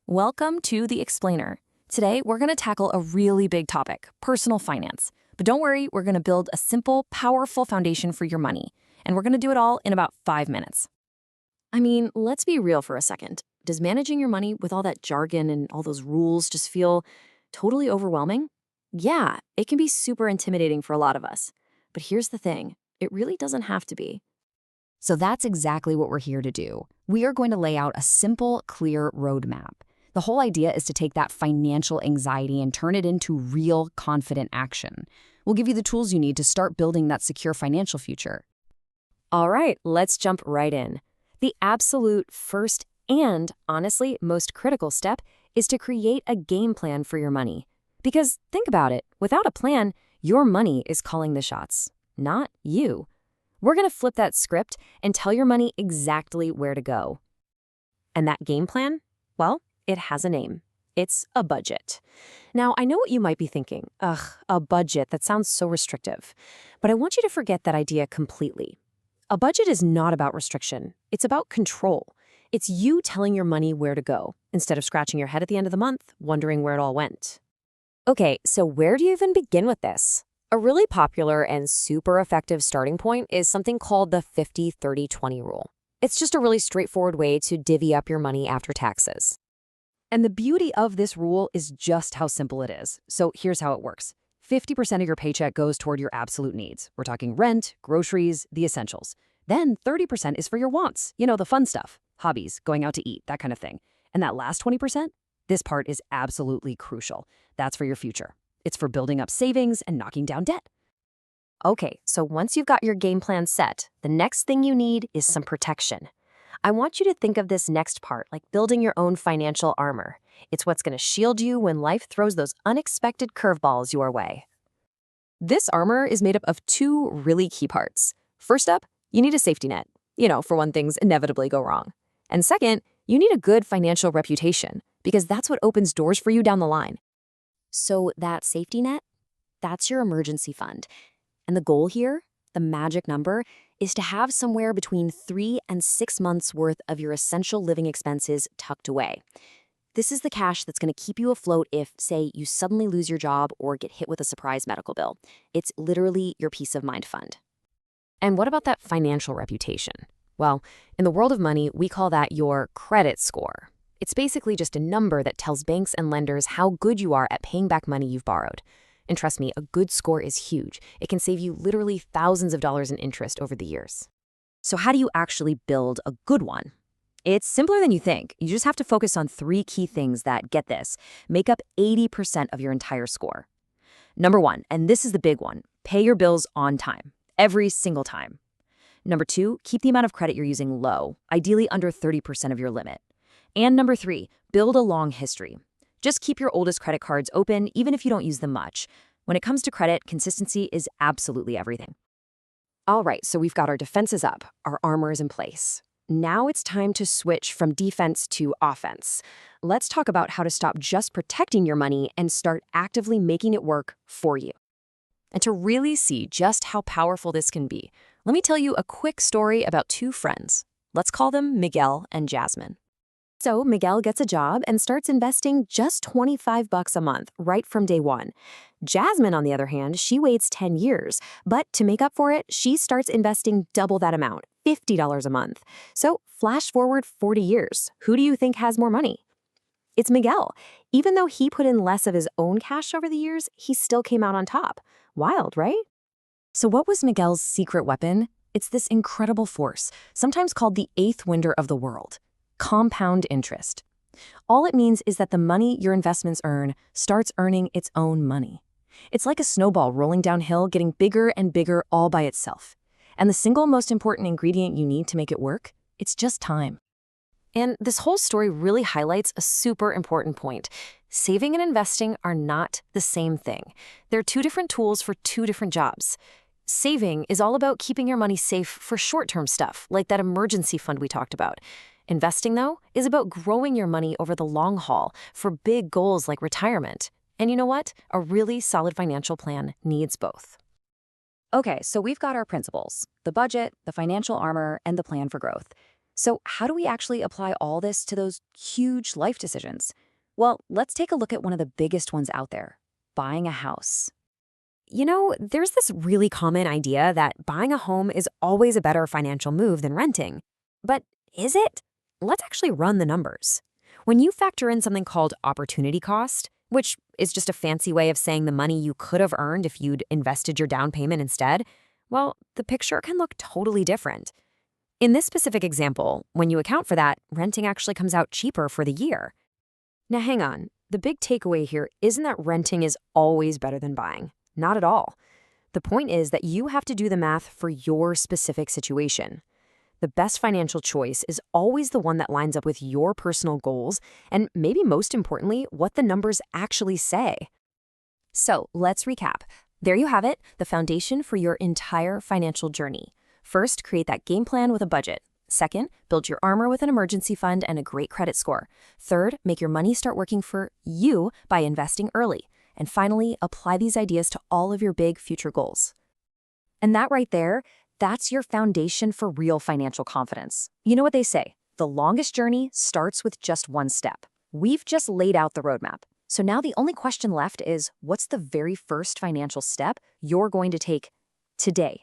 Welcome to The Explainer. Today, we're going to tackle a really big topic, personal finance. But don't worry, we're going to build a simple, powerful foundation for your money. And we're going to do it all in about 5 minutes. I mean, let's be real for a second. Does managing your money with all that jargon and all those rules just feel totally overwhelming? Yeah, it can be super intimidating for a lot of us. But here's the thing, it really doesn't have to be. So that's exactly what we're here to do. We are going to lay out a simple, clear roadmap. The whole idea is to take that financial anxiety and turn it into real, confident action. We'll give you the tools you need to start building that secure financial future. All right, let's jump right in. The absolute first and, honestly, most critical step is to create a game plan for your money. Because think about it, without a plan, your money is calling the shots, not you. We're going to flip that script and tell your money exactly where to go. And that game plan? Well, it has a name. It's a budget. Now, I know what you might be thinking. A budget, that sounds so restrictive. But I want you to forget that idea completely. A budget is not about restriction. It's about control. It's you telling your money where to go, instead of scratching your head at the end of the month, wondering where it all went. Okay, so where do you even begin with this? A really popular and super effective starting point is something called the 50-30-20 rule. It's just a really straightforward way to divvy up your money after taxes. And the beauty of this rule is just how simple it is. So here's how it works. 50% of your paycheck goes toward your absolute needs. We're talking rent, groceries, the essentials. Then 30% is for your wants, the fun stuff, hobbies, going out to eat, that kind of thing. And that last 20%, this part is absolutely crucial. That's for your future. It's for building up savings and knocking down debt. Okay, so once you've got your game plan set, the next thing you need is some protection. I want you to think of this next part like building your own financial armor. It's what's going to shield you when life throws those unexpected curveballs your way. This armor is made up of two really key parts. First up, you need a safety net, for when things inevitably go wrong. And second, you need a good financial reputation, because that's what opens doors for you down the line. So that safety net, that's your emergency fund. And the goal here, the magic number, is to have somewhere between 3 and 6 months worth of your essential living expenses tucked away. This is the cash that's going to keep you afloat if, say, you suddenly lose your job or get hit with a surprise medical bill. It's literally your peace of mind fund. And what about that financial reputation? Well, in the world of money, we call that your credit score. It's basically just a number that tells banks and lenders how good you are at paying back money you've borrowed. And trust me, a good score is huge. It can save you literally thousands of dollars in interest over the years. So how do you actually build a good one? It's simpler than you think. You just have to focus on 3 key things that, get this, make up 80% of your entire score. Number 1, and this is the big one, pay your bills on time, every single time. Number 2, keep the amount of credit you're using low, ideally under 30% of your limit. And number 3, build a long history. Just keep your oldest credit cards open, even if you don't use them much. When it comes to credit, consistency is absolutely everything. All right, so we've got our defenses up, our armor is in place. Now it's time to switch from defense to offense. Let's talk about how to stop just protecting your money and start actively making it work for you. And to really see just how powerful this can be, let me tell you a quick story about 2 friends. Let's call them Miguel and Jasmine. So Miguel gets a job and starts investing just $25 a month right from day one. Jasmine, on the other hand, she waits 10 years, but to make up for it, she starts investing double that amount, $50 a month. So flash forward 40 years. Who do you think has more money? It's Miguel. Even though he put in less of his own cash over the years, he still came out on top. Wild, right? So what was Miguel's secret weapon? It's this incredible force, sometimes called the 8th wonder of the world. Compound interest. All it means is that the money your investments earn starts earning its own money. It's like a snowball rolling downhill, getting bigger and bigger all by itself. And the single most important ingredient you need to make it work? It's just time. And this whole story really highlights a super important point. Saving and investing are not the same thing. They're 2 different tools for 2 different jobs. Saving is all about keeping your money safe for short-term stuff, like that emergency fund we talked about. Investing, though, is about growing your money over the long haul for big goals like retirement. And you know what? A really solid financial plan needs both. Okay, so we've got our principles, the budget, the financial armor, and the plan for growth. So, how do we actually apply all this to those huge life decisions? Well, let's take a look at one of the biggest ones out there: buying a house. There's this really common idea that buying a home is always a better financial move than renting. But is it? Let's actually run the numbers. When you factor in something called opportunity cost, which is just a fancy way of saying the money you could have earned if you'd invested your down payment instead, well, the picture can look totally different. In this specific example, when you account for that, renting actually comes out cheaper for the year. Now, hang on. The big takeaway here isn't that renting is always better than buying. Not at all. The point is that you have to do the math for your specific situation. The best financial choice is always the one that lines up with your personal goals and, maybe most importantly, what the numbers actually say. So let's recap. There you have it, the foundation for your entire financial journey. First, create that game plan with a budget. Second, build your armor with an emergency fund and a great credit score. Third, make your money start working for you by investing early. And finally, apply these ideas to all of your big future goals. And that right there, that's your foundation for real financial confidence. You know what they say, the longest journey starts with just one step. We've just laid out the roadmap. So now the only question left is, what's the very first financial step you're going to take today?